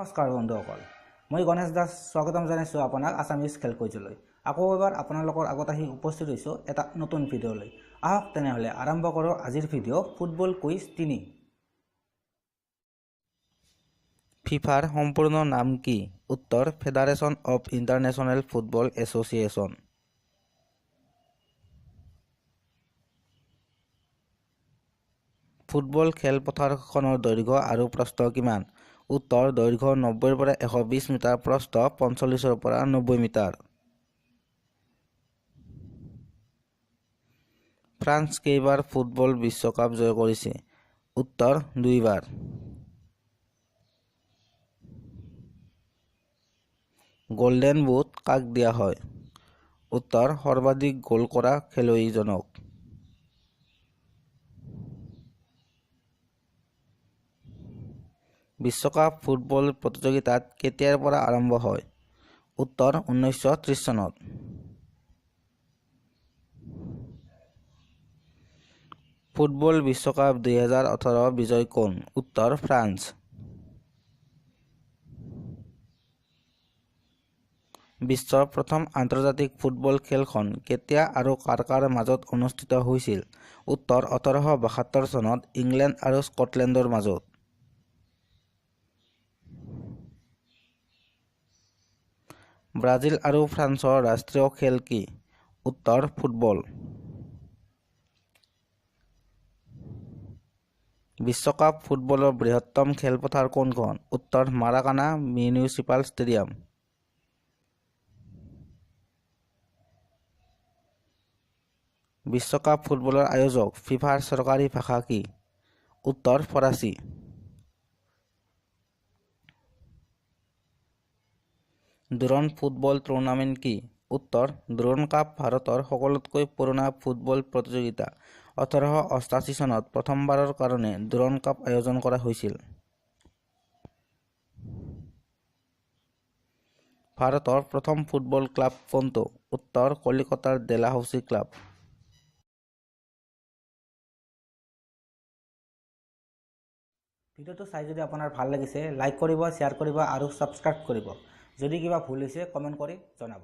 নমস্কাৰ বন্ধুসকল, মই গণেশ দাস স্বাগতম জনাইছোঁ আপোনাক আছামিজ খেল কুইজলৈ। আকৌ এবাৰ আপোনালোকৰ আগত আহি উপস্থিত হৈছোঁ এটা নতুন ভিডিঅ'লৈ। আহক তেনেহ'লে আৰম্ভ কৰোঁ আজিৰ ভিডিঅ' ফুটবল কুইজ 3। ফিফাৰ সম্পূৰ্ণ নাম কি? উত্তৰ federation of international football association. Football খেলপথাৰখনৰ দৈৰ্ঘ্য আৰু প্ৰস্থ কিমান? উত্তৰ দৈৰ্ঘ্য 90ৰ পৰা 120 মিটাৰ, প্ৰস্থ 45ৰ পৰা 90 মিটাৰ। ফ্ৰান্স কেইবাৰ ফুটবল বিশ্বকাপ জয় কৰিছে? উত্তৰ 2 বাৰ। গোল্ডেন বুট কাক দিয়া হয়? উত্তৰ সৰ্বাধিক গোল কৰা খেলুৱৈজনক। বিশ্বকাপ ফুটবল প্ৰতিযোগিতাত কেতিয়াৰ পৰা আৰম্ভ হয়? উত্তৰ 1930 চনত। ফুটবল বিশ্বকাপ 2018 বিজয় কোন? উত্তৰ ফ্ৰান্স। বিশ্বৰ প্ৰথম আন্তৰ্জাতিক ফুটবল খেলখন কেতিয়া আৰু কাৰ কাৰ মাজত অনুষ্ঠিত হৈছিল? উত্তৰ 1872 চনত ইংলেণ্ড আৰু স্কটলেণ্ডৰ মাজত। ব্ৰাজিল আৰু ফ্ৰান্সৰ ৰাষ্ট্ৰীয় খেল কি? উত্তৰ ফুটবল। বিশ্বকাপ ফুটবলৰ বৃহত্তম খেলপথাৰ কোনখন? উত্তৰ মাৰাকানা মিউনিচিপাল ষ্টেডিয়াম। বিশ্বকাপ ফুটবলৰ আয়োজক ফিফাৰ চৰকাৰী ভাষা কি? উত্তৰ ফৰাচী। ডুৰণ্ড ফুটবল টুৰ্ণামেণ্ট কি? উত্তৰ ডুৰণ্ড কাপ ভাৰতৰ সকলোতকৈ পুৰণা ফুটবল প্ৰতিযোগিতা। 1888 চনত প্ৰথমবাৰৰ কাৰণে ডুৰণ্ড কাপ আয়োজন কৰা হৈছিল। ভাৰতৰ প্ৰথম ফুটবল ক্লাব কোনটো? উত্তৰ কলিকতাৰ ডেলহাউসী ক্লাব। ভিডিঅ'টো চাই যদি আপোনাৰ ভাল লাগিছে লাইক কৰিব, শ্বেয়াৰ কৰিব আৰু ছাবস্ক্ৰাইব কৰিব। যদি কিবা ভুল হৈছে কমেণ্ট কৰি জনাব।